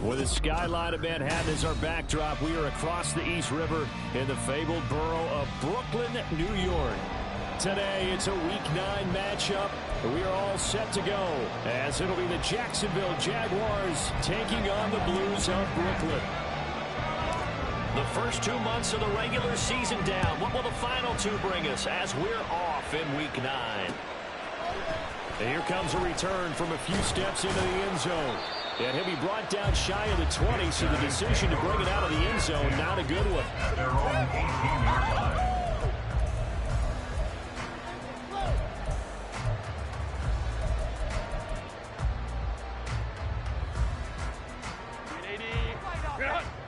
With the skyline of Manhattan as our backdrop, we are across the East River in the fabled borough of Brooklyn, New York. Today, it's a Week 9 matchup. We are all set to go, as it'll be the Jacksonville Jaguars taking on the Blues of Brooklyn. The first 2 months of the regular season down. What will the final two bring us as we're off in Week 9? And here comes a return from a few steps into the end zone. And he'll be brought down shy of the 20, so the decision to bring it out of the end zone, not a good one. They're on 18-yard line.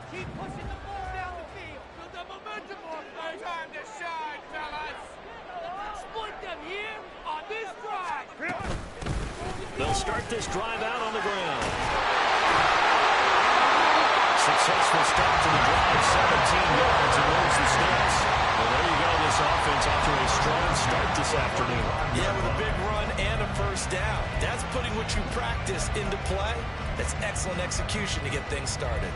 Keep pushing the ball down the field. Build the momentum on. No time to shine, fellas. Split them here on this drive. They'll start this drive out on the ground. Successful start to the drive, 17 yards, and wins the snaps. Well, there you go. This offense off to a strong start this afternoon. Yeah, with a big run and a first down. That's putting what you practice into play. That's excellent execution to get things started.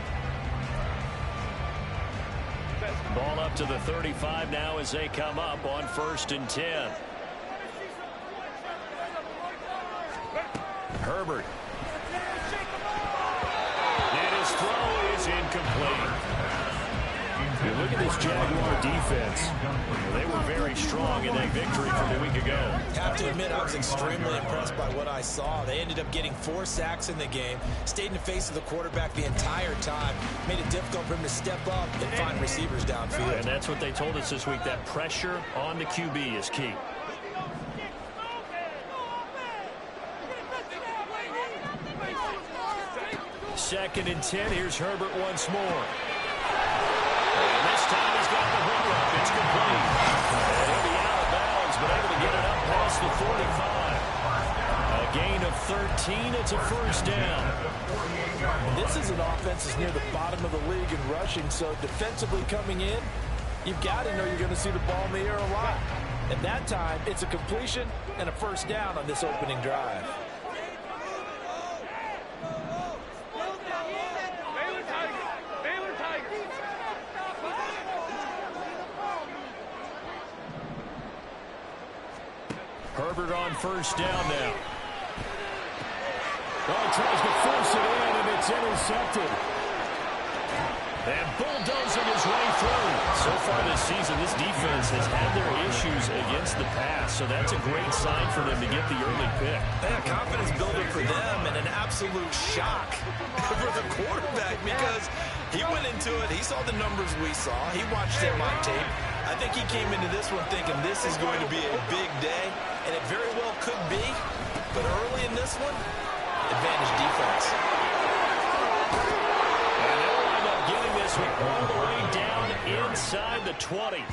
Ball up to the 35 now as they come up on 1st and 10. Herbert. And his throw is incomplete. You look at this Jaguar defense. They were very strong in that victory from a week ago. Have to admit, I was extremely impressed by what I saw. They ended up getting 4 sacks in the game, stayed in the face of the quarterback the entire time, made it difficult for him to step up and find receivers downfield. And that's what they told us this week, that pressure on the QB is key. Second and 10, here's Herbert once more. And this time he's got the hook up. It's complete. And he'll be out of bounds, but able to get it up past the 45. A gain of 13. It's a first down. This is an offense that's near the bottom of the league in rushing, so defensively coming in, you've got to know you're going to see the ball in the air a lot. At that time, it's a completion and a first down on this opening drive. Herbert on first down now. Oh, tries to force it in, and it's intercepted. And bulldozing his way through. So far this season, this defense has had their issues against the pass, so that's a great sign for them to get the early pick. Yeah, confidence builder for them and an absolute shock for the quarterback because he went into it. He saw the numbers we saw. He watched them on tape. I think he came into this one thinking this is going to be a big day, and it very well could be. But early in this one, advantage defense. And they'll wind up getting this one all the way down inside the 20.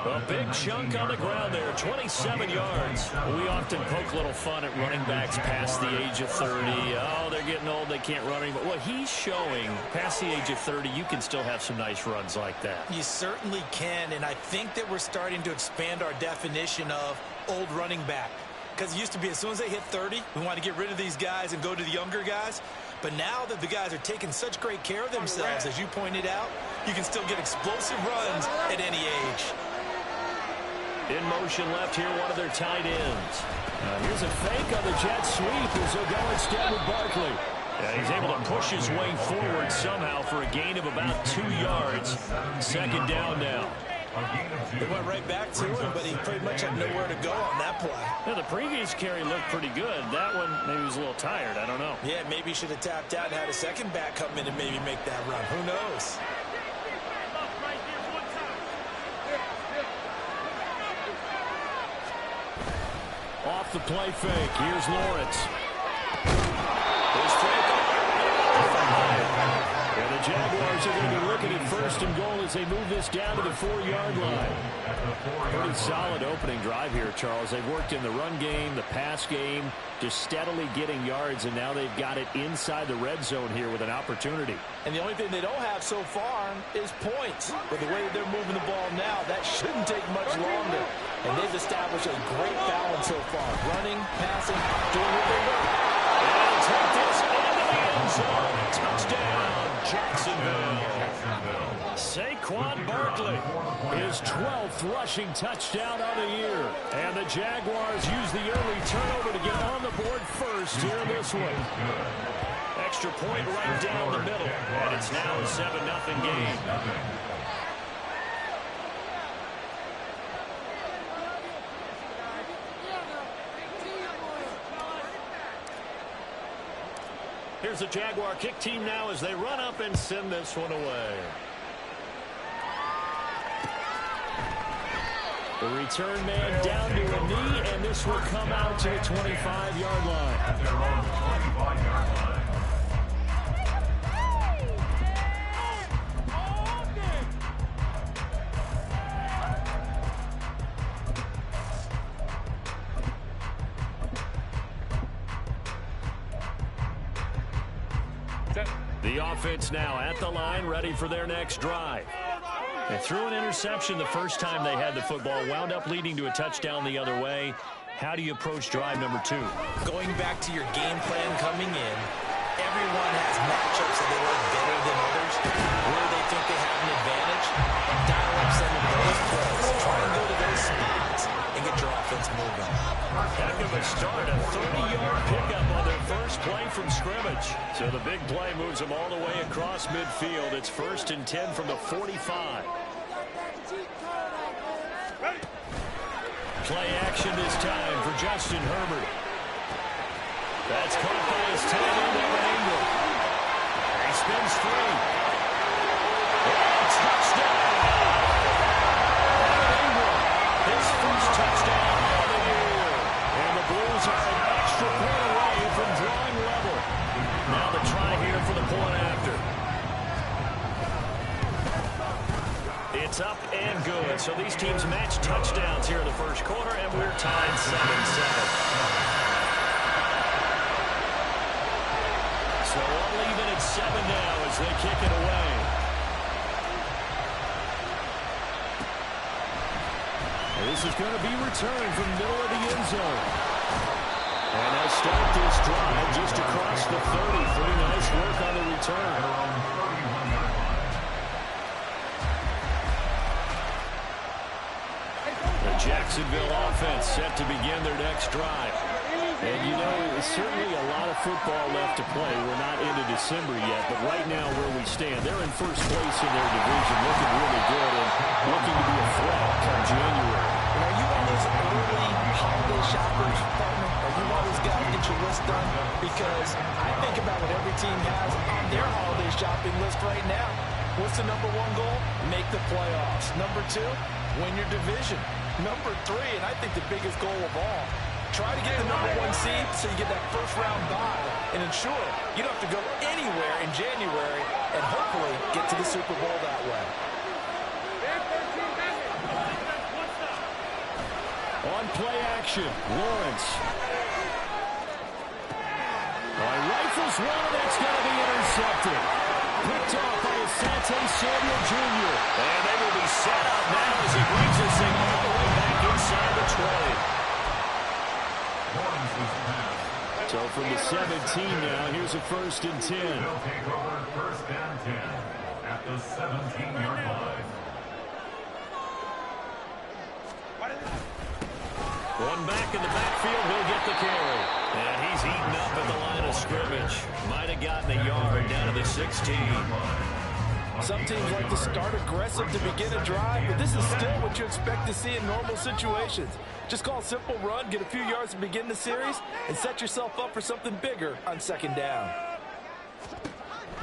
A big chunk on the ground there, 27 yards. We often poke a little fun at running backs past the age of 30. Oh, they're getting old, they can't run anymore. Well, he's showing past the age of 30, you can still have some nice runs like that. You certainly can, and I think that we're starting to expand our definition of old running back. Because it used to be as soon as they hit 30, we want to get rid of these guys and go to the younger guys. But now that the guys are taking such great care of themselves, as you pointed out, you can still get explosive runs at any age. In motion left here, one of their tight ends. Here's a fake on the jet sweep as they'll go instead with Barkley. He's able to push his way forward somehow for a gain of about 2 yards. Second down now. They went right back to him, but he pretty much had nowhere to go on that play. Yeah, the previous carry looked pretty good. That one, maybe he was a little tired. I don't know. Yeah, maybe he should have tapped out and had a second back come in and maybe make that run. Who knows? Off the play fake. Here's Lawrence. And the Jaguars are going to be looking at 1st and goal as they move this down to the 4-yard line. Pretty solid opening drive here, Charles. They've worked in the run game, the pass game, just steadily getting yards, and now they've got it inside the red zone here with an opportunity. And the only thing they don't have so far is points. But the way they're moving the ball now, that shouldn't take much longer. And they've established a great balance so far. Running, passing, doing what they want. And take this into the end zone. Touchdown. his 12th rushing touchdown of the year. And the Jaguars use the early turnover to get on the board first here in this one. Extra point right down the middle. And it's now a 7-0 game. Here's the Jaguar kick team now as they run up and send this one away. The return man down to a knee, and this will come out to the 25-yard line. At their own 25-yard line. The offense now at the line, ready for their next drive. They threw an interception the first time they had the football, wound up leading to a touchdown the other way. How do you approach drive number 2? Going back to your game plan coming in, everyone has matchups that they like better than others, where they think they have an advantage, and dial up some of those plays. Try and go to those spots and get your offense moving. Heck of a start, a 30-yard pickup on their first play from scrimmage. So the big play moves them all the way across midfield. It's 1st and 10 from the 45. Play action this time for Justin Herbert. That's caught by his tight end, Evan Ingram. He spins free. And touchdown! Evan Ingram, his first touchdown of the year. And the Blues are an extra point away from drawing level. Now the try here for the point after. It's up and good. So these teams match touchdowns here in the first quarter, and we're tied 7-7. So all even at 7 now as they kick it away. This is going to be returned from the middle of the end zone. And they'll start this drive just across the 30. Pretty nice work on the return. Jacksonville offense set to begin their next drive. And, you know, there's certainly a lot of football left to play. We're not into December yet, but right now where we stand, they're in first place in their division, looking really good and looking to be a threat come January. And are you one of those early holiday shoppers, partner? Are you one of those guys to get your list done? Because I think about what every team has on their holiday shopping list right now. What's the number 1 goal? Make the playoffs. Number 2, win your division. Number 3, and I think the biggest goal of all, try to get the number 1 seed so you get that first-round bye and ensure you don't have to go anywhere in January and hopefully get to the Super Bowl that way. On play action, Lawrence. Rifles one, and that's going to be intercepted. Picked off by Asante Samuel Jr. And they will be set up now as he brings this thing all the way back inside the 20. So from the 17 now, here's a 1st and 10. They'll take over 1st and 10 at the 17-yard line. One back in the backfield, he'll get the carry. And he's eaten up at the line of scrimmage. Might have gotten a yard down to the 16. Some teams like to start aggressive to begin a drive, but this is still what you expect to see in normal situations. Just call a simple run, get a few yards to begin the series, and set yourself up for something bigger on 2nd down.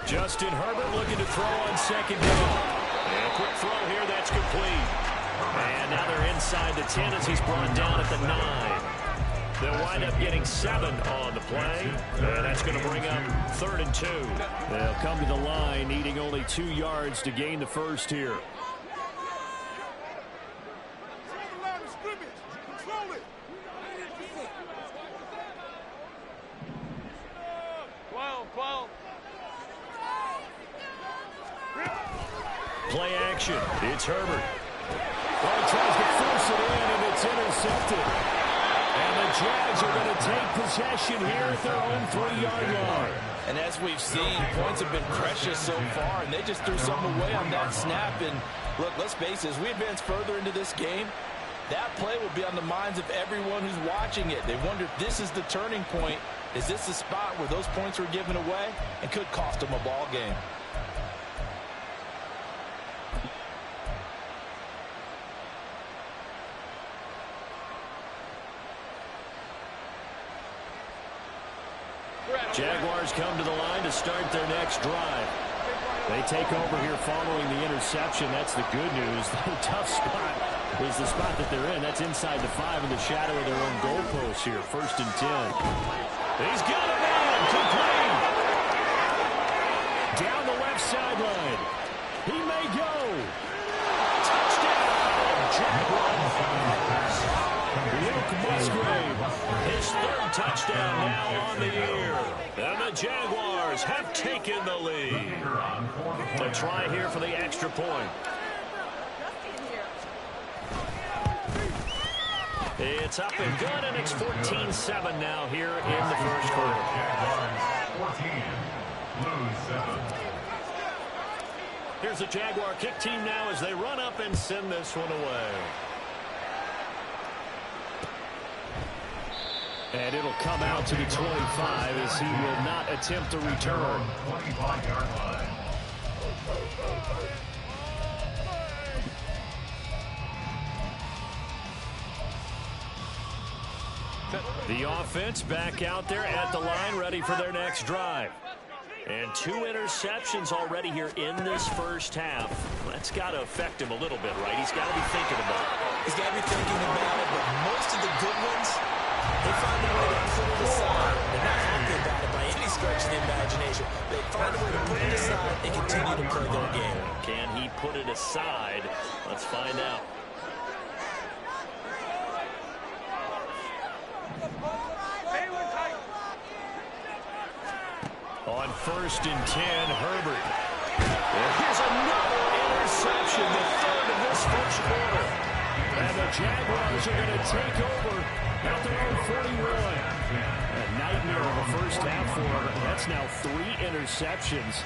Justin Herbert looking to throw on 2nd down. And a quick throw here, that's complete. And now they're inside the 10 as he's brought down at the 9. They'll wind up getting 7 on the play, and that's going to bring up 3rd and 2. They'll come to the line, needing only 2 yards to gain the first here. Play action. It's Herbert. Well, he tries to force it in, and it's intercepted. And the Jags are going to take possession here at their own 3-yard line. And as we've seen, points have been precious so far, and they just threw something away on that snap. And Look, let's face it, as we advance further into this game, that play will be on the minds of everyone who's watching it. They wonder if this is the turning point. Is this the spot where those points were given away and could cost them a ball game? Jaguars come to the line to start their next drive. They take over here following the interception. That's the good news. The tough spot is the spot that they're in. That's inside the 5 in the shadow of their own goalpost here. 1st and 10. He's got a man. Complete. Down the left sideline. He may go. Touchdown. Jaguars. Luke Musgrave. His 3rd touchdown now on the year. And the Jaguars have taken the lead. To try here for the extra point. It's up and good, and it's 14-7 now here in the first quarter. Jaguars 14, Blues 7. Here's the Jaguar kick team now as they run up and send this one away. And it'll come out to the 25 as he will not attempt to return. 25-yard line. The offense back out there at the line, ready for their next drive. And 2 interceptions already here in this first half. That's got to affect him a little bit, right? He's got to be thinking about it. He's got to be thinking about it, but most of the good ones, they find a way to put it aside. They're not happy about it by any stretch of the imagination. They find a way to put it aside and continue to play their game. Can he put it aside? Let's find out. On 1st and 10, Herbert. And here's another interception, the 3rd of this first quarter. And the Jaguars are going to take over at their own 41. A nightmare of a first half for him. That's now 3 interceptions.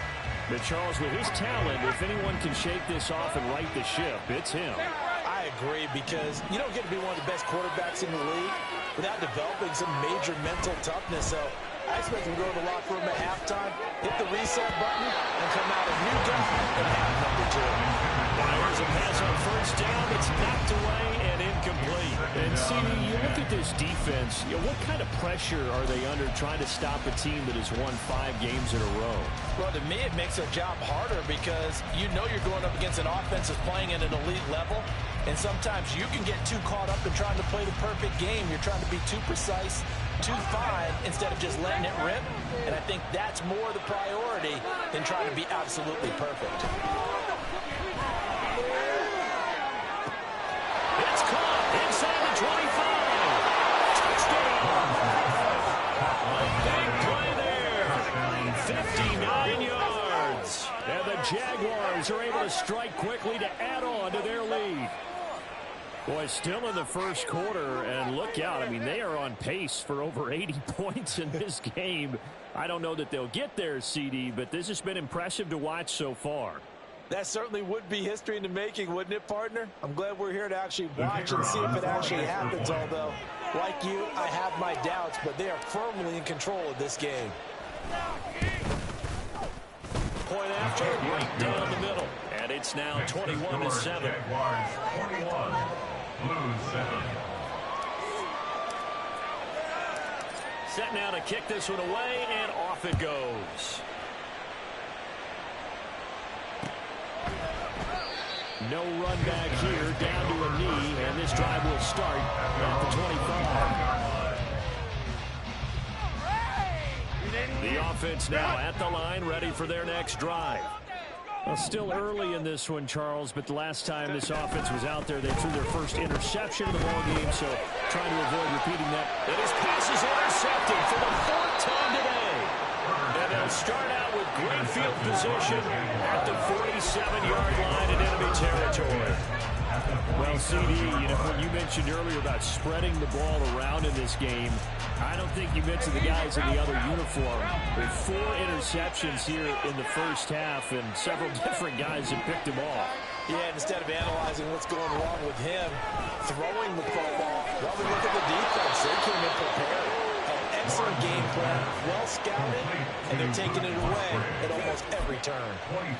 But Charles, with his talent, if anyone can shake this off and right the ship, it's him. I agree, because you don't get to be one of the best quarterbacks in the league without developing some major mental toughness. So I expect him to go to the locker room at halftime, hit the reset button, and come out a new guy in half number 2. There's a pass on 1st down. It's knocked away and incomplete. And see, you look at this defense, what kind of pressure are they under trying to stop a team that has won 5 games in a row? Well, to me, it makes their job harder because you know you're going up against an offense that's playing at an elite level, and sometimes you can get too caught up in trying to play the perfect game. You're trying to be too precise, too fine, instead of just letting it rip. And I think that's more the priority than trying to be absolutely perfect. It's caught inside the 25. Touchdown. A big play there. 59 yards. And the Jaguars are able to strike quickly to add on to their lead. Boy, still in the first quarter, and look out. I mean, they are on pace for over 80 points in this game. I don't know that they'll get there, CD, but this has been impressive to watch so far. That certainly would be history in the making, wouldn't it, partner? I'm glad we're here to actually watch and see if it actually happens, although, like you, I have my doubts, but they are firmly in control of this game. Point after, right down the middle. And it's now 21-7. Jaguars 21, Blues 7. Set now to kick this one away, and off it goes. No run back here, down to a knee, and this drive will start at the 25. The offense now at the line, ready for their next drive. Well, still early in this one, Charles, but the last time this offense was out there, they threw their first interception of the ball game, so trying to avoid repeating that. And his pass is intercepted for the 4th time today. And they'll start out with great field position at the 47-yard line in enemy territory. Well, CD, you know, when you mentioned earlier about spreading the ball around in this game, I don't think you mentioned the guys in the other uniform. With 4 interceptions here in the first half, and several different guys have picked them off. Yeah, instead of analyzing what's going wrong with him, throwing the football, well, we look at the defense. They came in prepared. An excellent game plan, well scouted, and they're taking it away at almost every turn.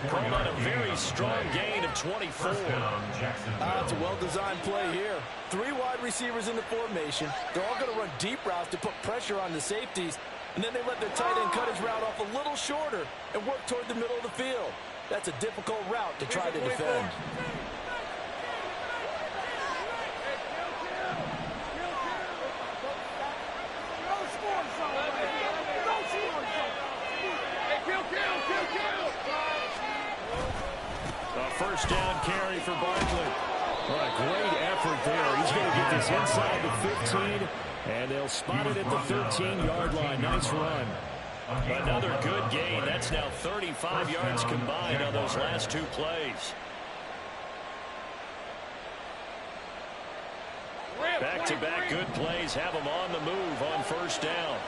Called on a very strong gain of 24. It's a well-designed play here. 3 wide receivers in the formation. They're all going to run deep routes to put pressure on the safeties, and then they let their tight end cut his route off a little shorter and work toward the middle of the field. That's a difficult route to try to defend. A first down carry for Barkley. What a great effort there. He's going to get this inside the 15, and they'll spot it at the 13-yard line. Nice run. Another good gain. That's now 35 yards combined on those last 2 plays. Back-to-back good plays have them on the move on first down.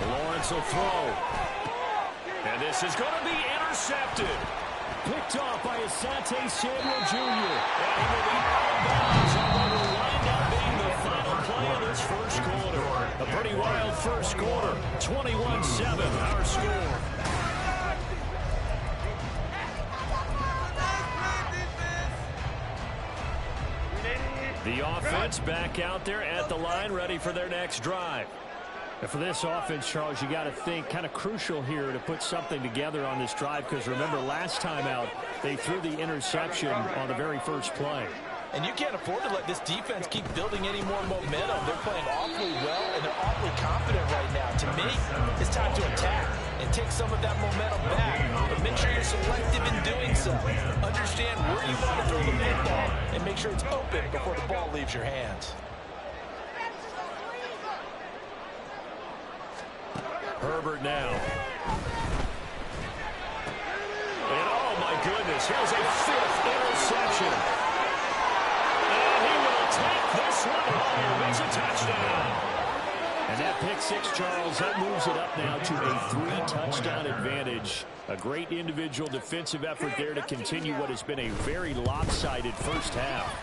Lawrence will throw. And this is going to be intercepted. Picked off by Asante Samuel Jr. And he will be out of bounds on what will wind up being the final play of this first quarter. A pretty wild first quarter. 21-7, our score. The offense back out there at the line, ready for their next drive. And for this offense, Charles, you got to think kind of crucial here to put something together on this drive, because remember last time out they threw the interception on the very first play. And you can't afford to let this defense keep building any more momentum. They're playing awfully well, and they're awfully confident right now. To me, it's time to attack and take some of that momentum back. But make sure you're selective in doing so. Understand where you want to throw the football and make sure it's open before the ball leaves your hands. Herbert now. And oh my goodness, here's a 5th interception. And he will take this one home. It's a touchdown. And that pick 6, Charles, that moves it up now to a 3-touchdown advantage. A great individual defensive effort there to continue what has been a very lopsided first half.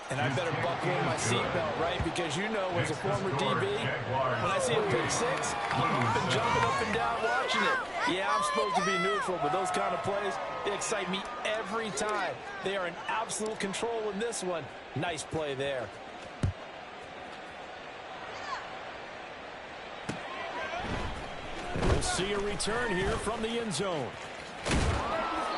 And I better buckle in my seatbelt, right? Because you know, as a former DB, when I see a pick 6, I'm up and jumping up and down watching it. Yeah, I'm supposed to be neutral, but those kind of plays, they excite me every time. They are in absolute control in this one. Nice play there. We'll see a return here from the end zone.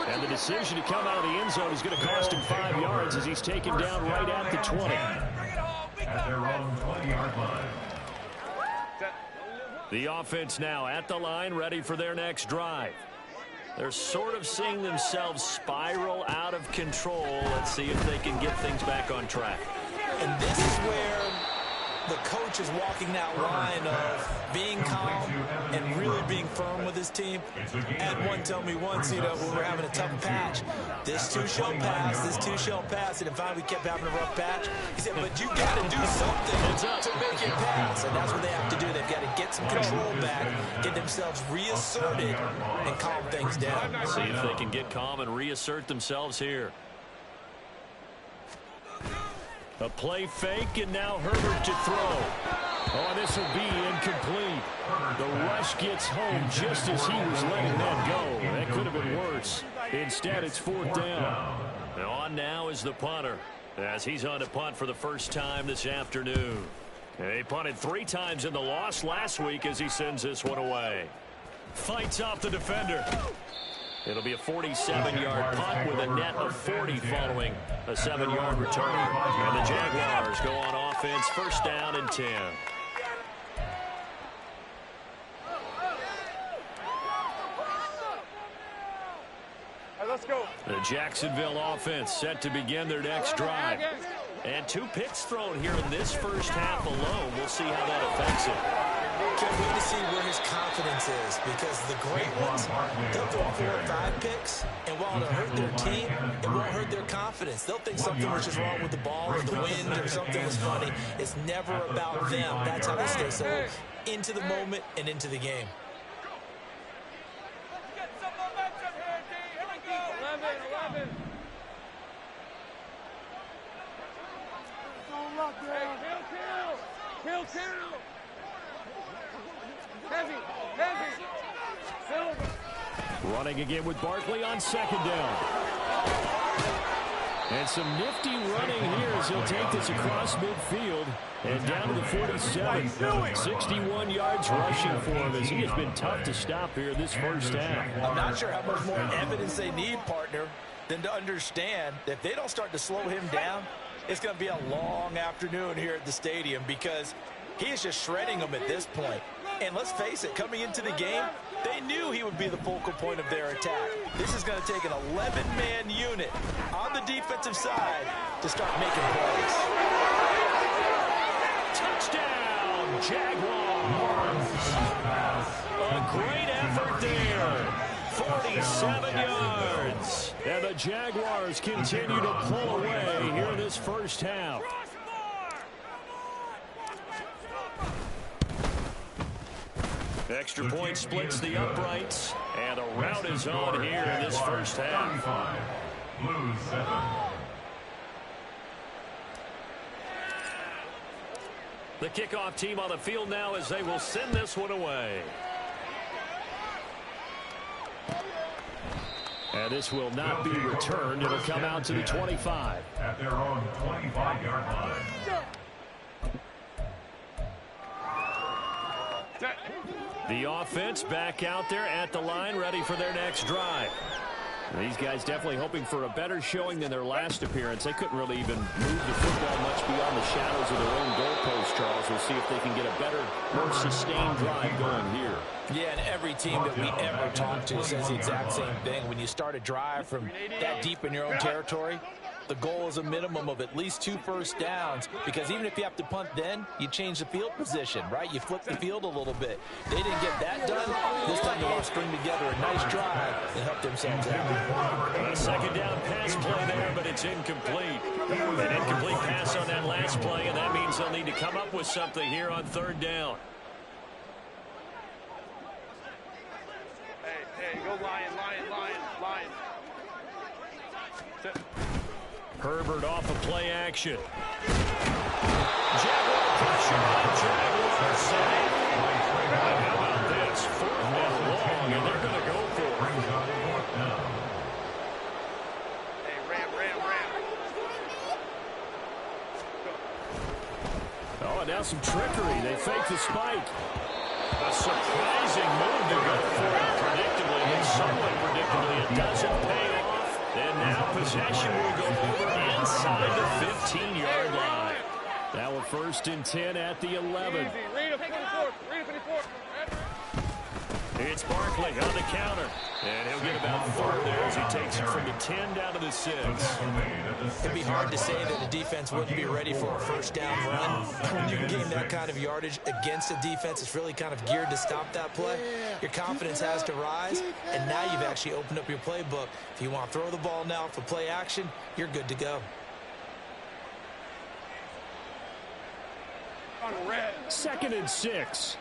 And the decision to come out of the end zone is going to cost him 5 yards as he's taken down right at the 20. At their own 20-yard line. The offense now at the line, ready for their next drive. They're sort of seeing themselves spiral out of control. Let's see if they can get things back on track. And this is where the coach is walking that line of being calm and really being firm with his team. Had one tell me once, you know, when we're having a tough patch, this too shall pass, this too shall pass. And if finally we kept having a rough patch, he said, but you got to do something to make it pass. And that's what they have to do. They've got to get some control back, get themselves reasserted, and calm things down. See if they can get calm and reassert themselves here. A play fake, and now Herbert to throw. Oh, and this will be incomplete. The rush gets home just as he was letting that go. That could have been worse. Instead, it's 4th down. And on now is the punter, as he's on to punt for the first time this afternoon. And he punted 3 times in the loss last week as he sends this one away. Fights off the defender. It'll be a 47-yard punt with a net of 40 following a 7-yard return. And the Jaguars go on offense, first down and 10. Let's go. The Jacksonville offense set to begin their next drive. And 2 picks thrown here in this first half alone. We'll see how that affects it. Can't wait to see where his confidence is, because the great ones, they'll throw 4 or 5 picks, and while it'll hurt their team, it won't hurt their confidence. They'll think something was just wrong with the ball or the wind or something was funny. It's never about them. That's how they stay so into the moment and into the game. Running again with Barkley on second down. And some nifty running here as he'll take this across midfield and down to the 47. 61 yards rushing for him as he has been tough to stop here this first half. I'm not sure how much more evidence they need, partner, than to understand that if they don't start to slow him down, it's going to be a long afternoon here at the stadium because he is just shredding them at this point. And let's face it, coming into the game, they knew he would be the focal point of their attack. This is going to take an 11-man unit on the defensive side to start making plays. Touchdown, Jaguars! A great effort there. 47 yards. And the Jaguars continue to pull away here this first half. Extra point splits the uprights, and a rout is on here in this first half. Blues 7. The kickoff team on the field now as they will send this one away. And this will not be returned. It'll come out to the 25. At their own 25-yard line. The offense back out there at the line, ready for their next drive. These guys definitely hoping for a better showing than their last appearance. They couldn't really even move the football much beyond the shadows of their own goalpost, Charles. We'll see if they can get a better, more sustained drive going here. Yeah, and every team that we ever talk to says the exact same thing. When you start a drive from that deep in your own territory, the goal is a minimum of at least 2 first downs, because even if you have to punt then, you change the field position, right? You flip the field a little bit. They didn't get that done. This time they want to string together a nice drive and help themselves out. A second down pass play there, but it's incomplete. An incomplete pass on that last play, and that means they'll need to come up with something here on third down. Hey, go Lion. Herbert off of play action. Jaguar pressure on Jaguar set. How about this? 4th and long, and they're going to go for it. Hey, ram. Oh, and now some trickery. They fake the spike. A surprising move to go for it predictably, and somewhat predictably it doesn't pay off. And now possession will go over inside the 15-yard line. Now a 1st and 10 at the 11. Read it for the fourth. It's Barkley on the counter. And he'll get about 4 there as he takes it from the 10 down to the 6. It'd be hard to say that the defense wouldn't be ready for a first down run. When you can gain that kind of yardage against a defense that's really kind of geared to stop that play, your confidence has to rise, and now you've actually opened up your playbook. If you want to throw the ball now for play action, you're good to go. On red. 2nd and 6.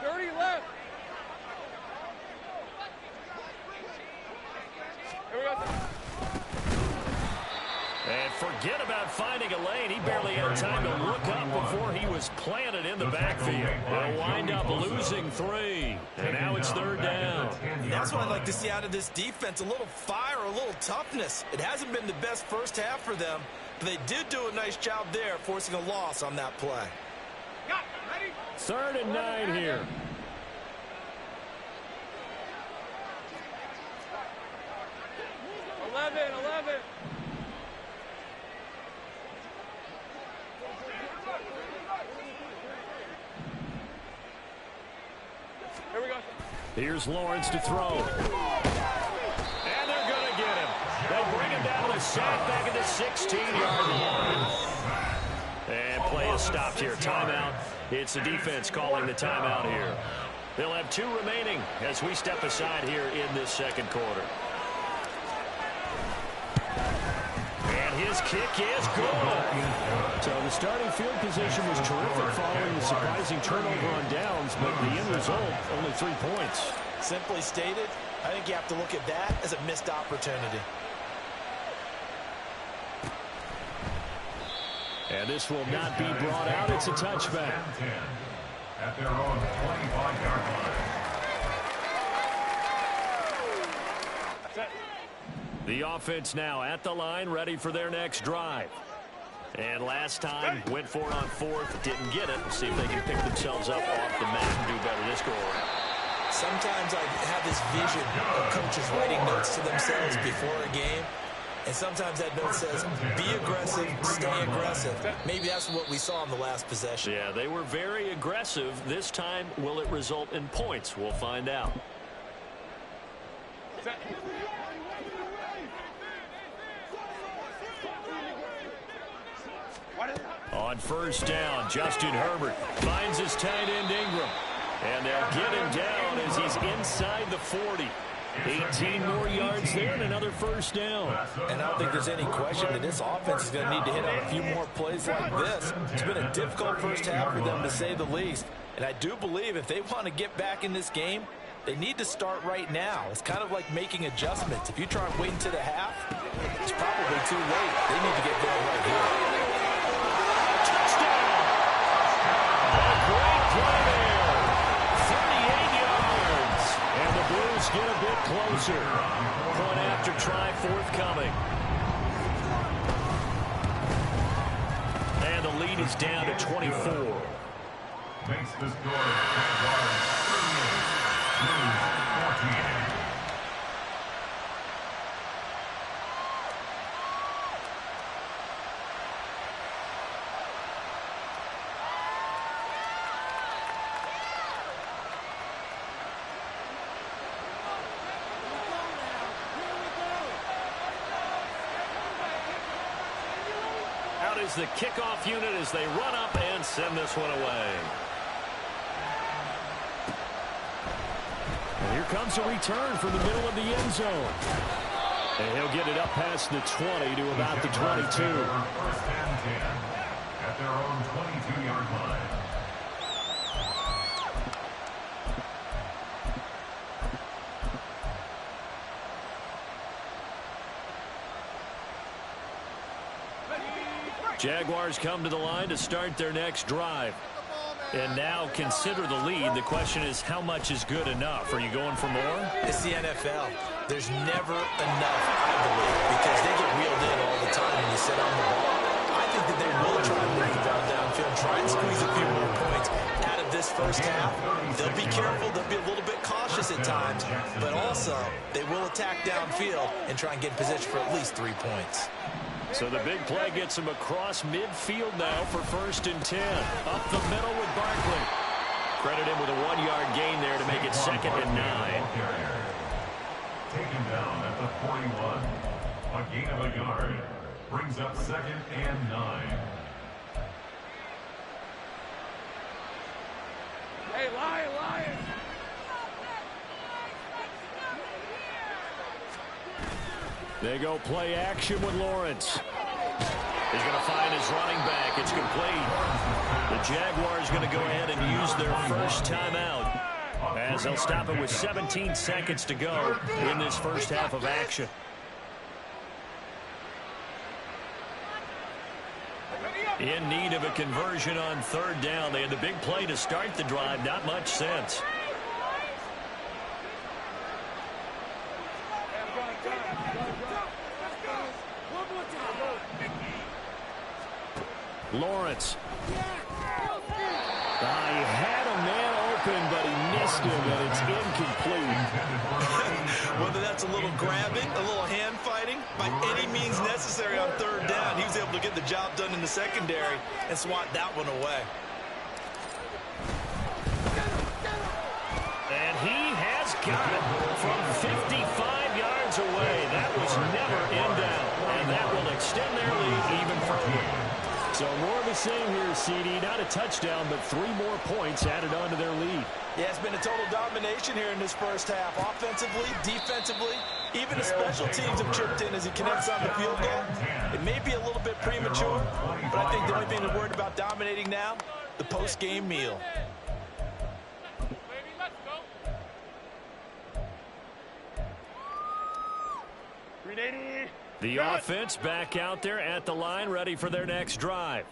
30 left. Here we go. And forget about finding a lane. He barely had time to look up before he was planted in the backfield. They'll wind up losing 3. And now it's 3rd down. And that's what I'd like to see out of this defense. A little fire, a little toughness. It hasn't been the best first half for them, but they did do a nice job there, forcing a loss on that play. 3rd and 9 here. Eleven. Here we go. Here's Lawrence to throw. And they're going to get him. They'll bring him down with a sack back at the 16-yard line. And play is stopped here. Timeout. It's the defense calling the timeout here. They'll have 2 remaining as we step aside here in this second quarter. And his kick is good. So the starting field position was terrific following the surprising turnover on downs, but the end result, only 3 points. Simply stated, I think you have to look at that as a missed opportunity. And this will not be brought out. It's a touchback. At their own 25-yard line. The offense now at the line, ready for their next drive. And last time, went for it on fourth, didn't get it. We'll see if they can pick themselves up off the mat and do better this go-around. Sometimes I have this vision of coaches writing notes to themselves before a game. And sometimes that note says, be aggressive, stay aggressive. Maybe that's what we saw in the last possession. Yeah, they were very aggressive. This time, will it result in points? We'll find out. On first down, Justin Herbert finds his tight end Ingram. And they'll get him down as he's inside the 40. 18 more yards there and another first down. And I don't think there's any question that this offense is going to need to hit on a few more plays like this. It's been a difficult first half for them, to say the least. And I do believe if they want to get back in this game, they need to start right now. It's kind of like making adjustments. If you try and wait until the half, it's probably too late. They need to get going right here. Great play there. 38 yards. And the Blues get a bit closer. Point after try forthcoming. And the lead is down to 24. Makes the score Jaguars 38, Blues 14. Is the kickoff unit as they run up and send this one away. And here comes a return from the middle of the end zone. And he'll get it up past the 20 to about the 22. First and 10 at their own 22-yard line. Jaguars come to the line to start their next drive. And now consider the lead. The question is, how much is good enough? Are you going for more? It's the NFL. There's never enough, I believe, because they get reeled in all the time when you sit on the ball. I think that they will try and move the ball downfield, try and squeeze a few more points out of this first half. They'll be careful. They'll be a little bit cautious at times, but also they will attack downfield and try and get in position for at least 3 points. So the big play gets him across midfield now for first and 10. Up the middle with Barkley. Credit him with a 1-yard gain there to make it 2nd and 9. Taken down at the 41. A gain of a yard. Brings up 2nd and 9. Hey, Lion! They go play action with Lawrence. He's going to find his running back. It's complete. The Jaguars going to go ahead and use their first timeout as they'll stop it with 17 seconds to go in this first half of action. In need of a conversion on third down. They had the big play to start the drive. Not much sense. Lawrence. He had a man open, but he missed him, and it's incomplete. Whether that's a little grabbing, a little hand fighting, by any means necessary on third down, he was able to get the job done in the secondary and swat that one away. And he has got it from 55 yards away. That was never in doubt, and that will extend their lead even further. So more of the same here, CD. Not a touchdown, but 3 more points added on to their lead. Yeah, it's been a total domination here in this first half. Offensively, defensively, even the special teams have chipped in as he connects on the field goal. It may be a little bit premature, but I think the only thing they're worried about dominating now, the post-game meal. The offense back out there at the line, ready for their next drive.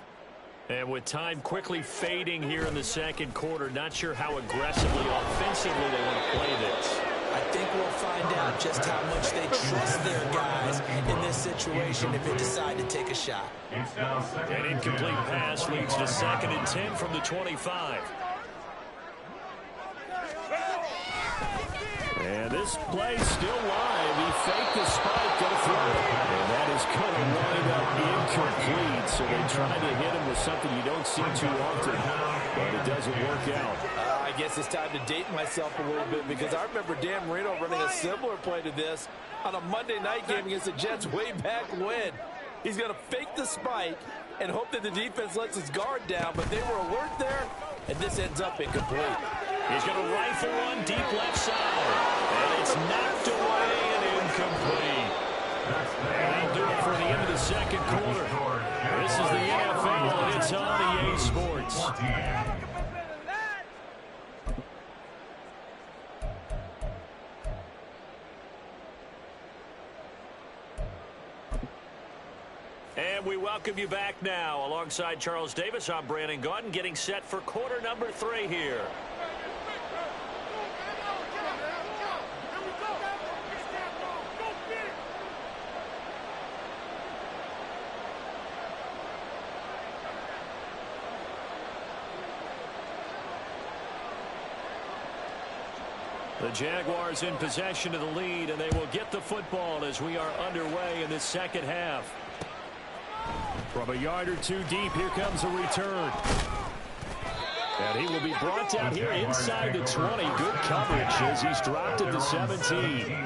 And with time quickly fading here in the second quarter, not sure how aggressively, offensively they want to play this. I think we'll find out just how much they trust their guys in this situation if they decide to take a shot. An incomplete pass leads to 2nd and 10 from the 25. And this play still live. He faked the spike, going to throw it. And that is going to wind up incomplete. So they tried to hit him with something you don't see too often, but it doesn't work out. I guess it's time to date myself a little bit because I remember Dan Marino running a similar play to this on a Monday night game against the Jets way back when. He's going to fake the spike and hope that the defense lets his guard down, but they were alert there, and this ends up incomplete. He's going to rifle one deep left side. And it's knocked away and incomplete. And that'll do it for the end of the second quarter. This is the NFL, and it's on EA Sports. And we welcome you back now. Alongside Charles Davis, I'm Brandon Gaudin, getting set for quarter number 3 here. The Jaguars in possession of the lead, and they will get the football as we are underway in this second half. From a yard or two deep, here comes a return. And he will be brought down here inside the 20. Good coverage as he's dropped at the 17.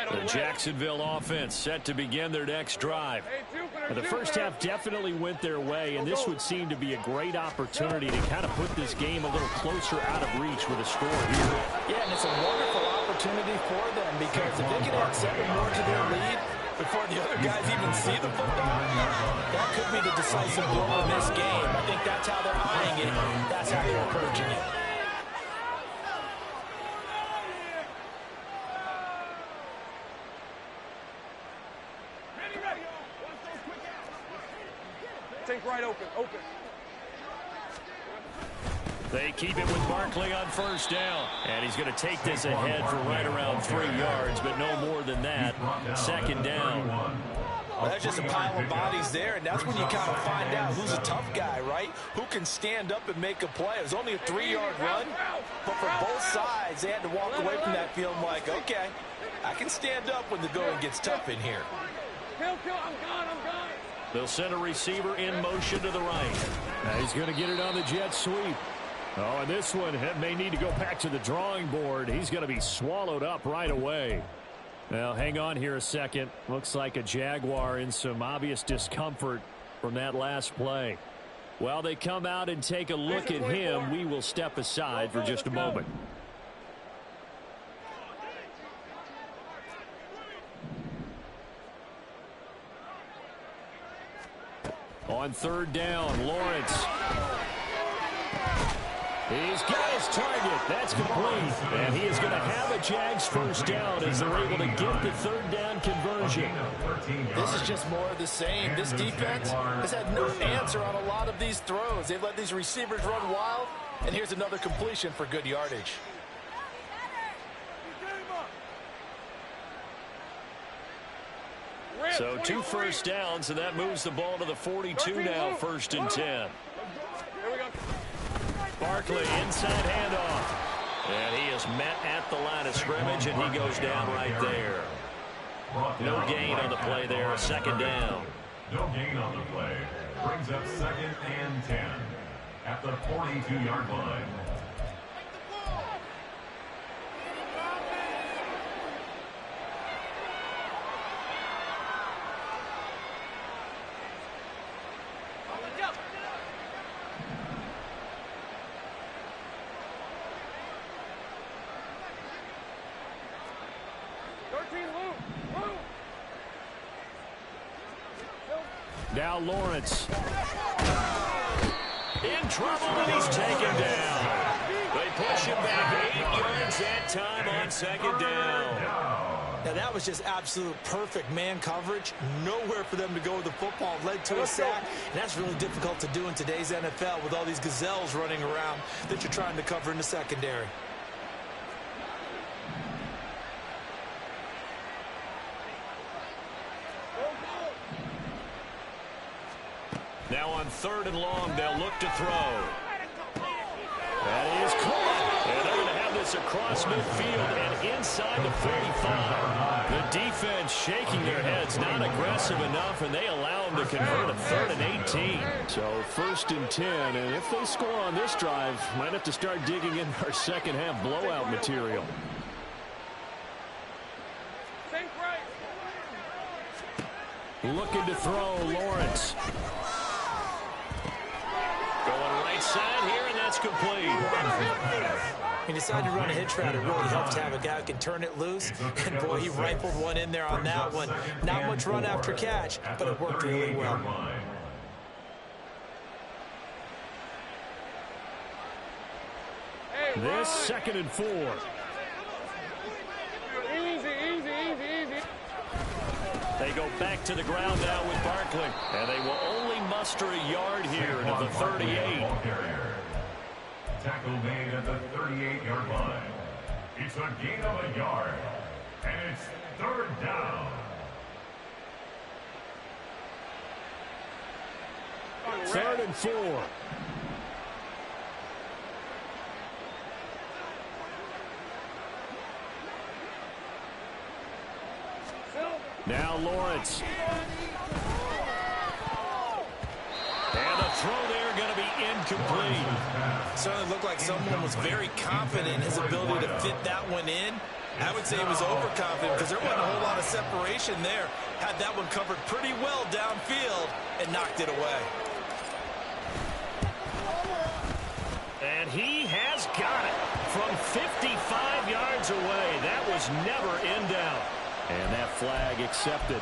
The Jacksonville offense set to begin their next drive. And the first half definitely went their way, and this would seem to be a great opportunity to kind of put this game a little closer out of reach with a score here. Yeah, and it's a wonderful opportunity for them because if they can add 7 more to their lead before the other guys even see the football, that could be the decisive blow in this game. I think that's how they're eyeing it. That's how they're approaching it. Right open. They keep it with Barkley on first down. And he's going to take this ahead for right around 3 yards, but no more than that. Second down. Well, that's just a pile of bodies there, and that's when you kind of find out who's a tough guy, right? Who can stand up and make a play. It was only a 3-yard run, but for both sides, they had to walk away from that feeling like, okay, I can stand up when the going gets tough in here. I'm gone. They'll send a receiver in motion to the right. Now he's going to get it on the jet sweep. Oh, and this one may need to go back to the drawing board. He's going to be swallowed up right away. Now, hang on here a second. Looks like a Jaguar in some obvious discomfort from that last play. While they come out and take a look at him, we will step aside for just a moment. On third down, Lawrence. He's got his target. That's complete. And he is going to have a Jags first down as they're able to get the third down conversion. This is just more of the same. This defense has had no answer on a lot of these throws. They've let these receivers run wild. And here's another completion for good yardage. So 2 first downs, and that moves the ball to the 42 now, 1st and 10. Barkley, inside handoff. And he is met at the line of scrimmage, and he goes down right there. No gain on the play there, 2nd down. No gain on the play. Brings up 2nd and 10 at the 42-yard line. Now Lawrence. In trouble, and he's taken down. They push him back 8 yards that time on second down. Now, that was just absolute perfect man coverage. Nowhere for them to go with the football. Led to a sack, and that's really difficult to do in today's NFL with all these gazelles running around that you're trying to cover in the secondary. Now on 3rd and long, they'll look to throw. That is caught. And they're going to have this across midfield and inside the 45. The defense shaking their heads, not aggressive enough, and they allow them to convert a 3rd and 18. So 1st and 10, and if they score on this drive, might have to start digging in our second half blowout material. Looking to throw, Lawrence. Going right side here, and that's complete. He decided to run a hitch route. It really helps to have a guy who can turn it loose. And, boy, he rifled one in there on that one. Not much run after catch, but it worked really well. This 2nd and 4. Easy. They go back to the ground now with Barkley. And they will only muster a yard here to the 38. Tackle made at the 38-yard line. It's a gain of a yard. And it's 3rd down. Third and 4. Now Lawrence. And the throw there going to be incomplete. Certainly looked like someone was very confident in his ability to fit that one in. I would say he was overconfident because there wasn't a whole lot of separation there. Had that one covered pretty well downfield and knocked it away. And he has got it from 55 yards away. That was never in doubt. And that flag accepted.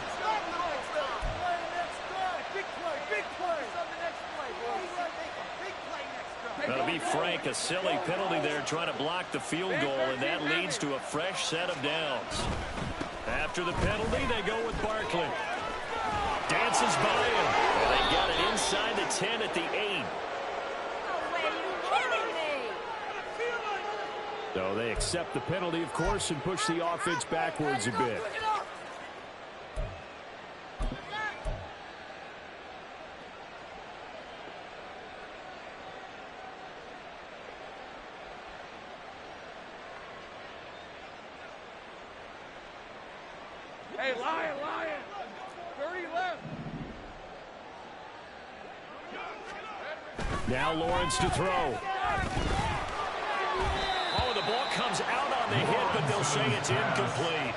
To be frank, a silly penalty there trying to block the field goal, and that leads to a fresh set of downs. After the penalty, they go with Barkley. Dances by him. And they got it inside the 10 at the 8. So they accept the penalty, of course, and push the offense backwards a bit. Hey, Lion! 30 left. Now Lawrence to throw. Oh, the ball comes out on the hit, but they'll say it's incomplete.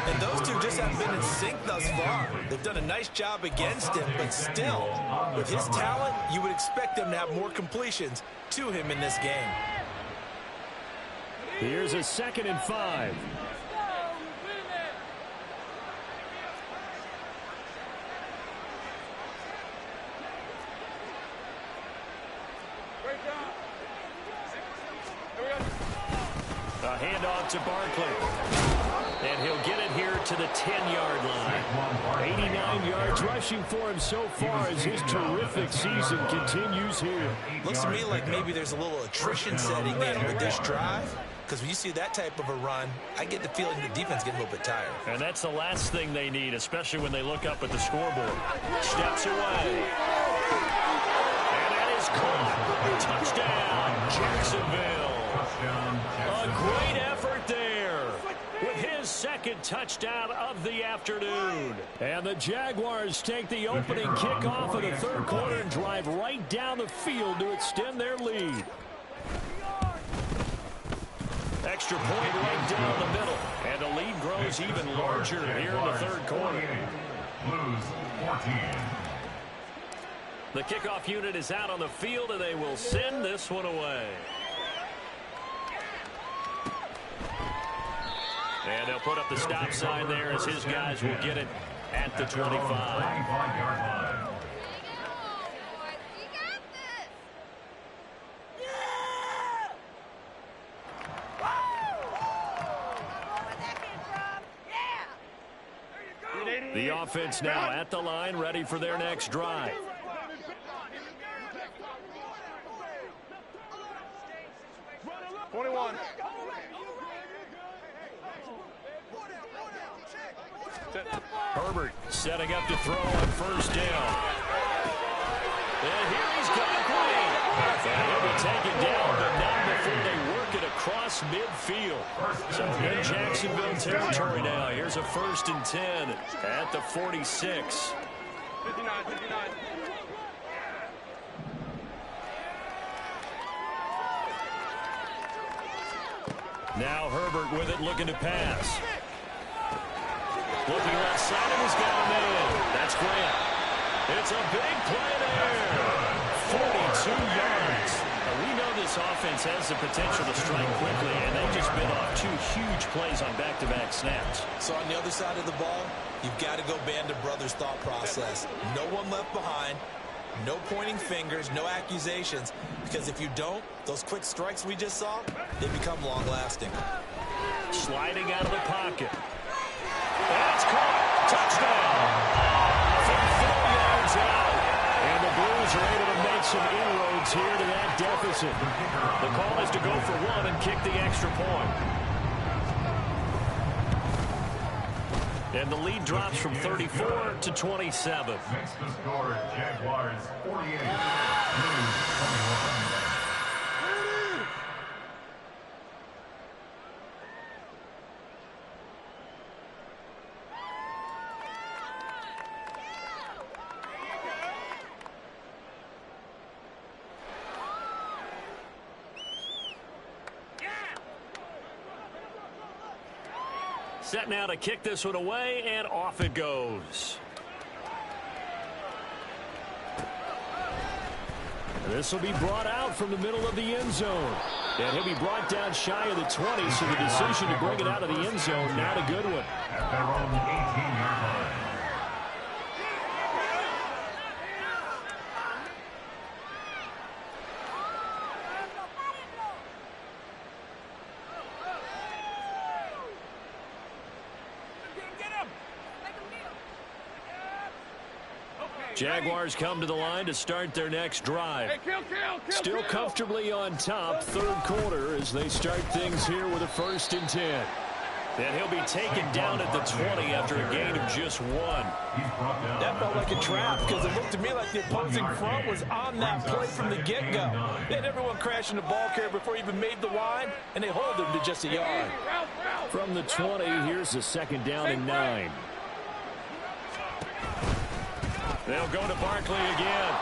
And those two just haven't been in sync thus far. They've done a nice job against him, but still, with his talent, you would expect them to have more completions to him in this game. Here's a 2nd and 5. A handoff to Barkley. And he'll get it here to the 10-yard line. 89 yards rushing for him so far as his terrific season continues here. Looks to me like maybe there's a little attrition setting in with this drive. Because when you see that type of a run, I get the feeling the defense getting a little bit tired. And that's the last thing they need, especially when they look up at the scoreboard. Steps away. And that is caught. Touchdown, Jacksonville. A great effort there with his 2nd touchdown of the afternoon. And the Jaguars take the opening kickoff of the 3rd quarter and drive right down the field to extend their lead. Extra point right down the middle. And the lead grows even larger here in the 3rd quarter. Blues 14. The kickoff unit is out on the field, and they will send this one away. And they'll put up the stop sign there as his guys will get it at the 25. The offense now at the line, ready for their next drive. Herbert setting up to throw on first down. And here he's got clean. And he'll be taken down, but not before they work it across midfield. So in Jacksonville territory now. Here's a 1st and 10 at the 46. 59. Now Herbert with it, looking to pass. Looking left side, and he's got a man. That's Grant. It's a big play there. 42 yards. Now, we know this offense has the potential to strike quickly, and they've just been off 2 huge plays on back-to-back snaps. So on the other side of the ball, you've got to go Band of Brothers thought process. No one left behind. No pointing fingers, no accusations, because if you don't, those quick strikes we just saw, they become long-lasting. Sliding out of the pocket. That's caught. Touchdown. From 4 yards out. And the Blues are able to make some inroads here to that deficit. The call is to go for 1 and kick the extra point. And the lead drops from 34 to 27. Makes the score Jaguars 48, Blues 21. Set now to kick this one away, and off it goes. This will be brought out from the middle of the end zone. And he'll be brought down shy of the 20, so the decision to bring it out of the end zone, not a good one. At their own 18-yard line. Jaguars come to the line to start their next drive. Still comfortably on top, 3rd quarter, as they start things here with a 1st and 10. And he'll be taken down at the 20 after a gain of just 1. That felt like a trap because it looked to me like the opposing front was on that play from the get-go. They had everyone crashing the ball carrier before he even made the line, and they hold him to just a yard. From the 20, here's the 2nd down and 9. They'll go to Barkley again.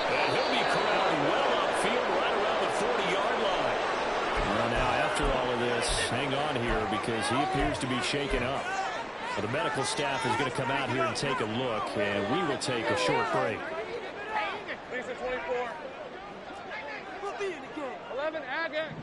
And he'll be corralled well upfield right around the 40-yard line. Well, now, after all of this, hang on here because he appears to be shaken up. Well, the medical staff is going to come out here and take a look, and we will take a short break. Lisa 24. We'll be in the game. 11, Agate.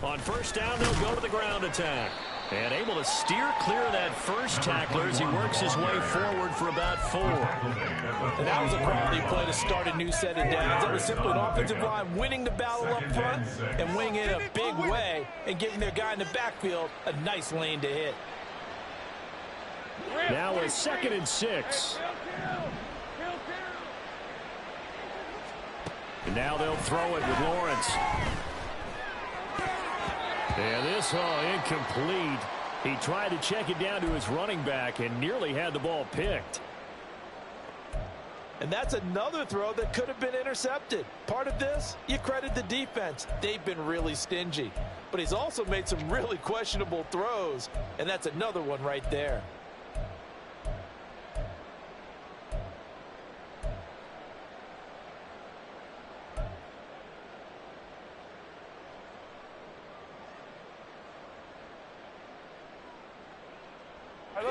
On 1st down, they'll go to the ground attack. And able to steer clear of that first tackler as he works his way forward for about 4. And that was a quality play to start a new set of downs. That was simply an offensive line winning the battle up front and winning it in a big way and giving their guy in the backfield a nice lane to hit. Now a 2nd and 6. And now they'll throw it with Lawrence. And this incomplete. He tried to check it down to his running back and nearly had the ball picked. And that's another throw that could have been intercepted. Part of this, you credit the defense. They've been really stingy. But he's also made some really questionable throws, and that's another one right there.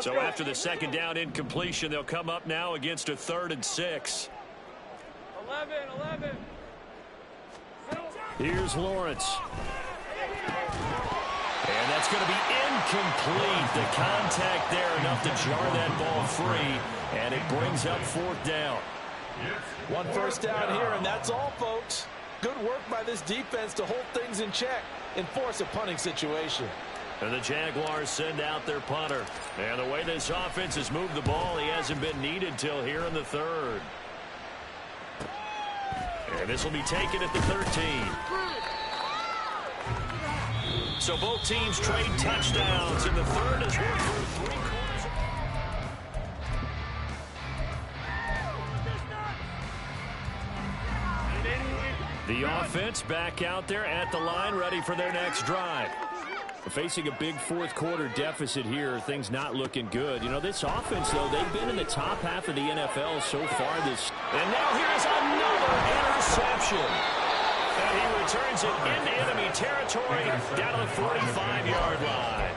So after the 2nd down incompletion, they'll come up now against a 3rd and 6. 11. Here's Lawrence. And that's going to be incomplete. The contact there enough to jar that ball free, and it brings up 4th down. 1 first down here, and that's all, folks. Good work by this defense to hold things in check. and force a punting situation. And the Jaguars send out their punter. And the way this offense has moved the ball, he hasn't been needed till here in the third. And this will be taken at the 13. So both teams trade touchdowns in the third as we're through 3 quarters. The offense back out there at the line, ready for their next drive. Facing a big fourth quarter deficit here, things not looking good. You know, this offense, though, they've been in the top half of the NFL so far this. And now here's another interception. And he returns it into enemy territory down to the 45-yard line.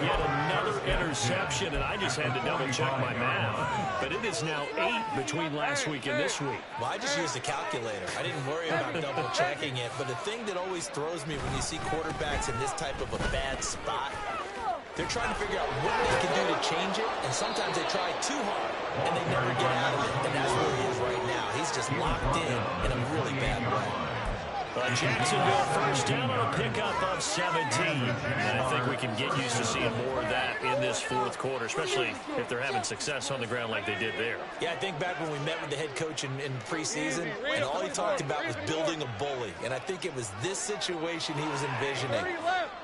Yet another interception, and I just had to double-check my math. But it is now 8 between last week and this week. Well, I just used a calculator. I didn't worry about double-checking it. But the thing that always throws me when you see quarterbacks in this type of a bad spot, they're trying to figure out what they can do to change it, and sometimes they try too hard, and they never get out of it. And that's where he is right now. He's just locked in a really bad way. Jacksonville first down on a pickup of 17. And I think we can get used to seeing more of that in this fourth quarter, especially if they're having success on the ground like they did there. Yeah, I think back when we met with the head coach in preseason, and all he talked about was building a bully. And I think it was this situation he was envisioning.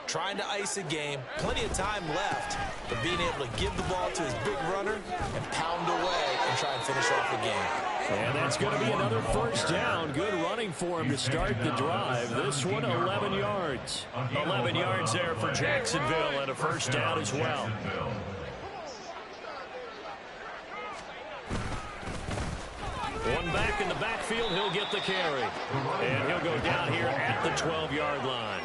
Trying to ice a game, plenty of time left, but being able to give the ball to his big runner and pound away and try and finish off the game. And that's going to be another first down. Good running for him to start the drive. This one, 11 yards. 11 yards there for Jacksonville and a first down as well. One back in the backfield, he'll get the carry. And he'll go down here at the 12-yard line.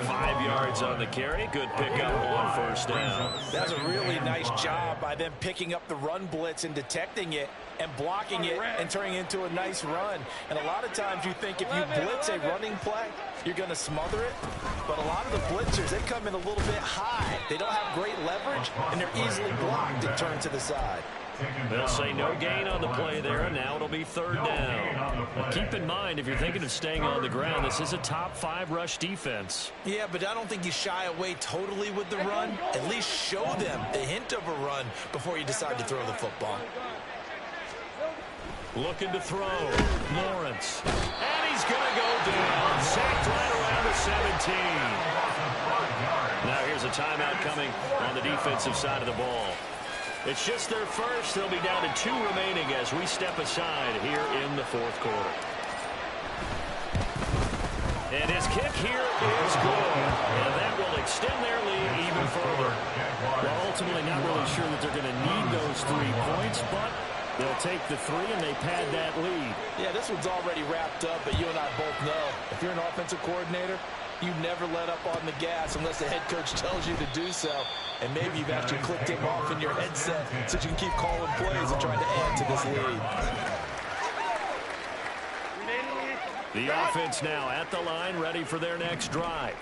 5 yards on the carry. Good pickup on first down. That's a really nice job by them picking up the run blitz and detecting it and blocking it and turning it into a nice run. And a lot of times you think if you blitz a running play, you're going to smother it. But a lot of the blitzers, they come in a little bit high. They don't have great leverage, and they're easily blocked and turned to the side. They'll say no gain on the play there, and now it'll be third down. But keep in mind, if you're thinking of staying on the ground, this is a top 5 rush defense. Yeah, but I don't think you shy away totally with the run. At least show them the hint of a run before you decide to throw the football. Looking to throw. Lawrence. And he's going to go down. Sacked right around the 17. Now here's a timeout coming on the defensive side of the ball. It's just their first. They'll be down to 2 remaining as we step aside here in the fourth quarter. And his kick here is good. And that will extend their lead even further. Well, ultimately not really sure that they're going to need those 3 points, but they'll take the 3 and they pad that lead. Yeah, this one's already wrapped up, but you and I both know if you're an offensive coordinator, you never let up on the gas unless the head coach tells you to do so. And maybe you've actually clicked him off in your headset so you can keep calling plays and trying to add to this lead. The offense now at the line, ready for their next drive.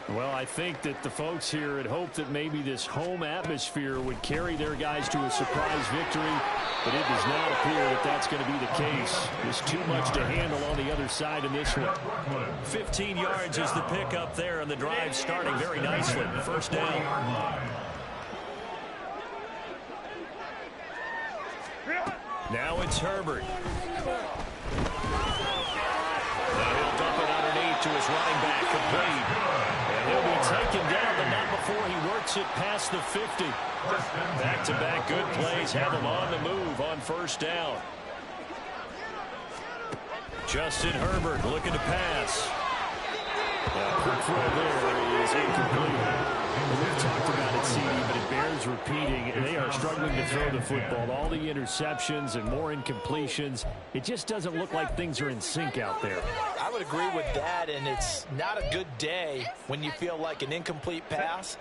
Well, I think that the folks here had hoped that maybe this home atmosphere would carry their guys to a surprise victory, but it does not appear that that's going to be the case. There's too much to handle on the other side in this one. 15 yards is the pickup there, and the drive starting very nicely. First down. Now it's Herbert. Now he'll dump it underneath to his running back, complete. And he'll be taken down, but not before he works it past the 50. Back-to-back good plays have him on the move on first down. Justin Herbert looking to pass. Quick throw there is incomplete. We've talked about it, CD, but it bears repeating. They are struggling to throw the football. All the interceptions and more incompletions. It just doesn't look like things are in sync out there. I would agree with that, and it's not a good day when you feel like an incomplete pass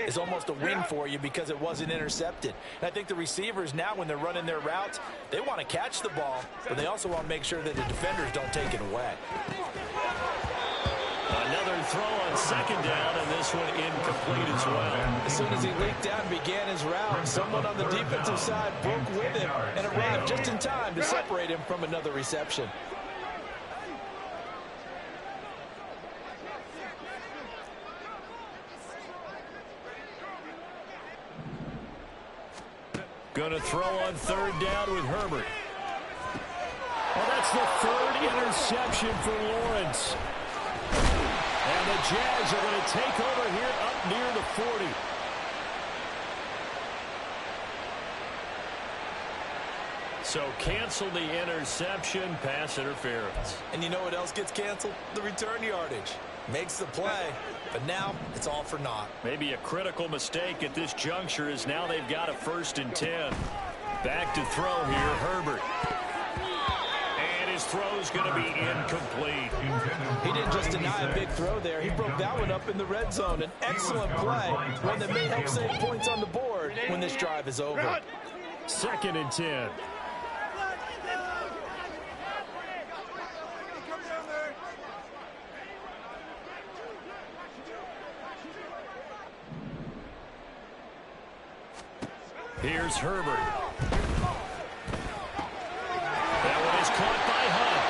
is almost a win for you because it wasn't intercepted. And I think the receivers now, when they're running their routes, they want to catch the ball, but they also want to make sure that the defenders don't take it away. Another throw on second down, and this one incomplete as well. As soon as he leaked out and began his route, someone on the defensive side broke with him and arrived just in time to separate him from another reception. Going to throw on third down with Herbert. Well, that's the third interception for Lawrence. And the Jags are going to take over here up near the 40. So cancel the interception, pass interference. And you know what else gets canceled? The return yardage. Makes the play, but now it's all for naught. Maybe a critical mistake at this juncture is now they've got a 1st and 10. Back to throw here, Herbert. And his throw's going to be incomplete. He didn't just deny a big throw there. He broke that one up in the red zone. An excellent play, one that may help save points on the board when this drive is over. 2nd and 10. Here's Herbert. That one is caught by Hunt.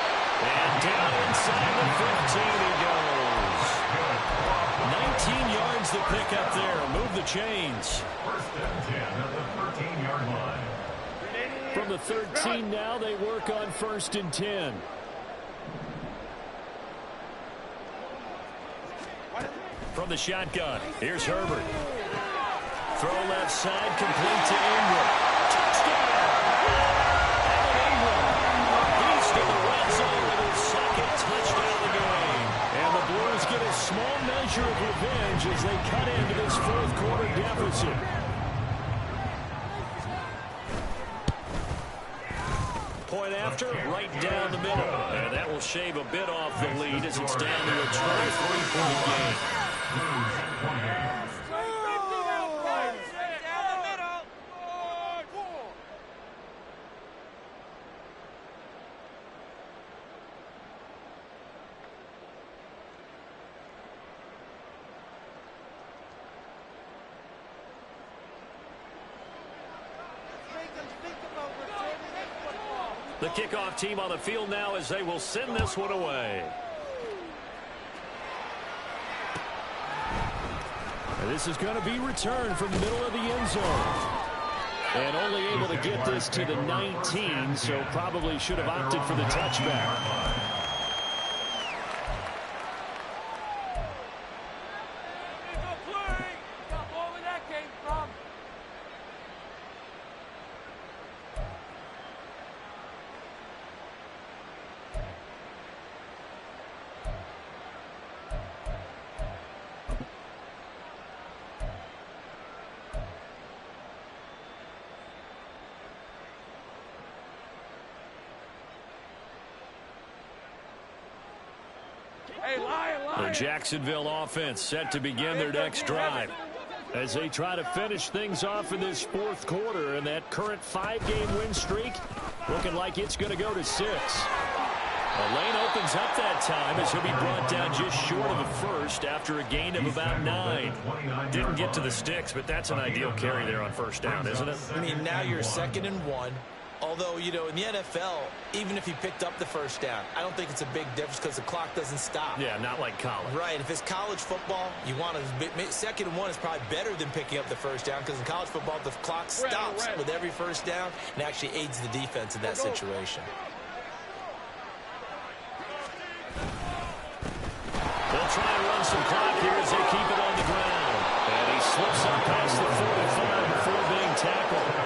And down inside the 15 he goes. 19 yards to pick up there. Move the chains. 1st and 10 at the 13-yard line. From the 13 now, they work on 1st and 10. From the shotgun, here's Herbert. Throw left side, complete to Ingram. Touchdown! Evan Ingram. He's to the red zone with his 2nd touchdown of the game. And the Blues get a small measure of revenge as they cut into this 4th quarter deficit. Point after, right down the middle. And that will shave a bit off the lead as it's down to a 23-point game. The kickoff team on the field now as they will send this one away. And this is going to be returned from the middle of the end zone. And only able to get this to the 19, so probably should have opted for the touchback. The Jacksonville offense set to begin their next drive as they try to finish things off in this 4th quarter, and that current 5-game win streak looking like it's going to go to 6. The lane opens up that time as he'll be brought down just short of a first after a gain of about 9. Didn't get to the sticks, but that's an ideal carry there on 1st down, isn't it? I mean, now you're 2nd and 1. Although, you know, in the NFL, even if he picked up the 1st down, I don't think it's a big difference because the clock doesn't stop. Yeah, not like college. Right. If it's college football, you want to 2nd and 1 is probably better than picking up the 1st down because in college football, the clock stops with every 1st down and actually aids the defense in that situation. They'll try and run some clock here as they keep it on the ground. And he slips up past the 45 before being tackled.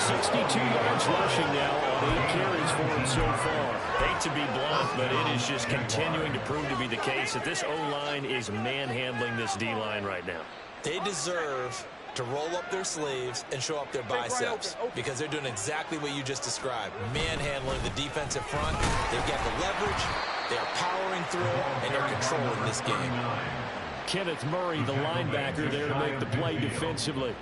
62 yards rushing now on 8 carries for him so far. Hate to be blunt, but it is just continuing to prove to be the case that this O-line is manhandling this D-line right now. They deserve to roll up their sleeves and show up their biceps because they're doing exactly what you just described. Manhandling the defensive front. They've got the leverage. They're powering through, and they're controlling this game. Kenneth Murray, the linebacker, there to make the play defensively.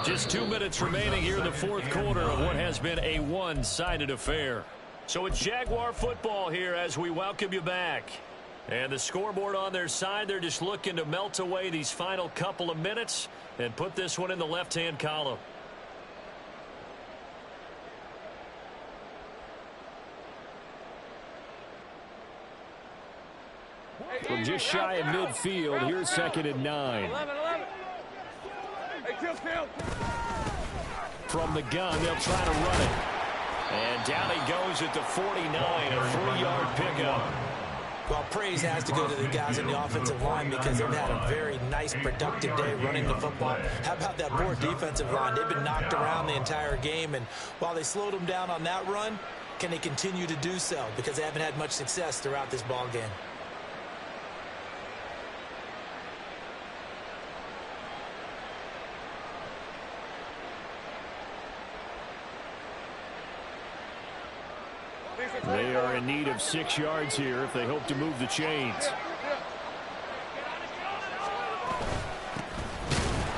Just 2 minutes remaining here in the 4th quarter of what has been a one-sided affair. So it's Jaguar football here as we welcome you back. And the scoreboard on their side, they're just looking to melt away these final couple of minutes and put this one in the left-hand column. From just shy of midfield, here's 2nd and 9. 11. Hey, kill. From the gun, they'll try to run it. And down he goes at the 49, a 3-yard pickup. Well, praise has to go to the guys in the offensive line because they've had a very nice, productive day running the football. How about that poor defensive line? They've been knocked around the entire game, and while they slowed them down on that run, can they continue to do so? Because they haven't had much success throughout this ball game. They are in need of 6 yards here if they hope to move the chains.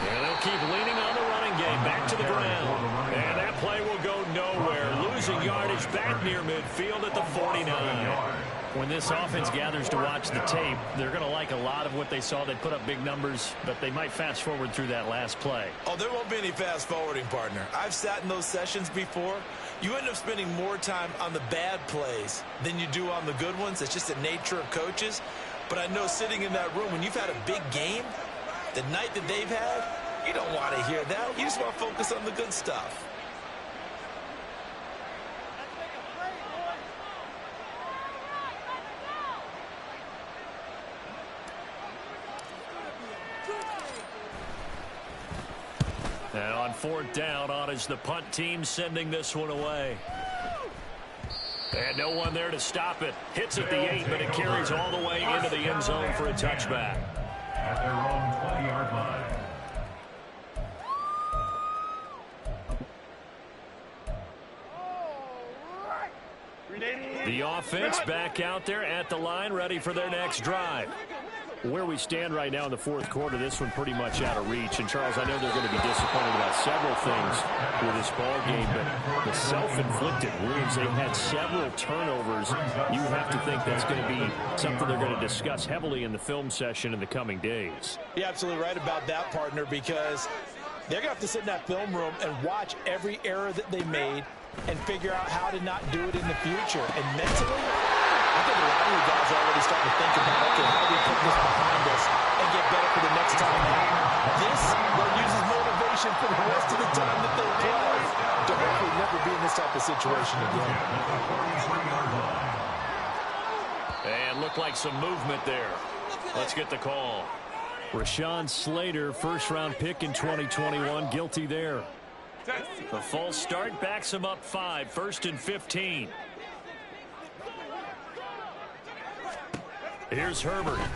And they'll keep leaning on the running game. Back to the ground. And that play will go nowhere. Losing yardage back near midfield at the 49. When this offense gathers to watch the tape, they're going to like a lot of what they saw. They put up big numbers, but they might fast forward through that last play. Oh, there won't be any fast forwarding, partner. I've sat in those sessions before. You end up spending more time on the bad plays than you do on the good ones. It's just the nature of coaches. But I know sitting in that room, when you've had a big game, the night that they've had, you don't want to hear that. You just want to focus on the good stuff. And on 4th down, on is the punt team sending this one away. And no one there to stop it. Hits at the 8, but it carries all the way into the end zone for a touchback. At their own 20-yard line. The offense back out there at the line, ready for their next drive. Where we stand right now in the 4th quarter, this one pretty much out of reach. And, Charles, I know they're going to be disappointed about several things with this ball game, but the self-inflicted wounds, they've had several turnovers. You have to think that's going to be something they're going to discuss heavily in the film session in the coming days. You're absolutely right about that, partner, because they're going to have to sit in that film room and watch every error that they made and figure out how to not do it in the future. And mentally, I think a lot of you guys are already starting to think about, okay, how do we put this behind us and get better for the next time out? This will use as motivation for the rest of the time that they play to hopefully never be in this type of situation again. And looked like some movement there. Let's get the call. Rashawn Slater, first-round pick in 2021, guilty there. The false start backs him up 5, 1st and 15. Here's Herbert. And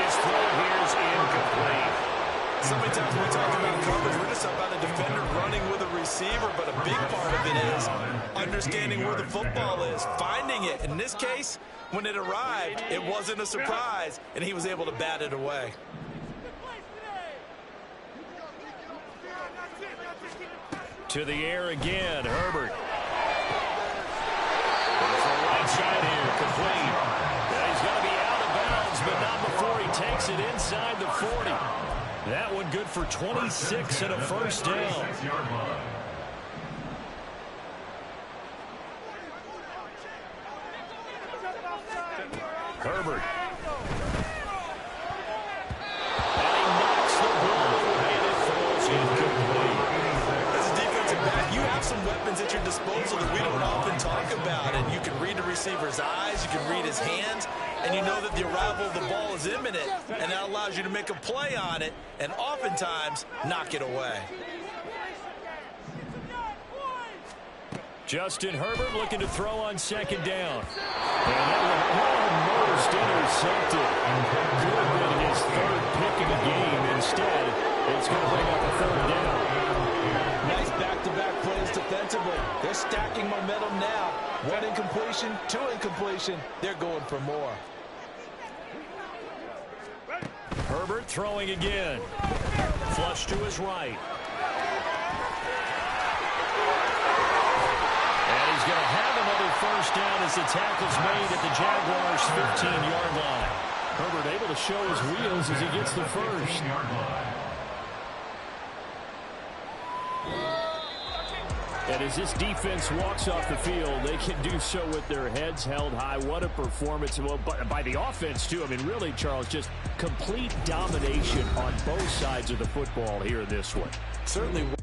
his throw here is incomplete. So many times when we talk about coverage, we're just talking about a defender running with a receiver, but a big part of it is understanding where the football is, finding it. In this case, when it arrived, it wasn't a surprise, and he was able to bat it away. To the air again, Herbert. Side here, complete. And he's going to be out of bounds, but not before he takes it inside the 40. That one good for 26 and a first down. Herbert. And he knocks the ball, and it falls incomplete. As a defensive back, you have some weapons at your disposal that we don't often talk about, and you can read the receiver's eyes, you can read his hands, and you know that the arrival of the ball is imminent, and that allows you to make a play on it and oftentimes knock it away. Justin Herbert looking to throw on 2nd down. And that one almost intercepted. Could have been his 3rd pick of the game. Instead, it's going to bring up a 3rd down. Nice back-to-back plays defensively. They're stacking momentum now. 1 incompletion, 2 incompletion. They're going for more. Herbert throwing again. Flush to his right. And he's going to have another first down as the tackle's made at the Jaguars' 15-yard line. Herbert able to show his wheels as he gets the first. And as this defense walks off the field, they can do so with their heads held high. What a performance by the offense, too. I mean, really, Charles, just complete domination on both sides of the football here in this one. Certainly.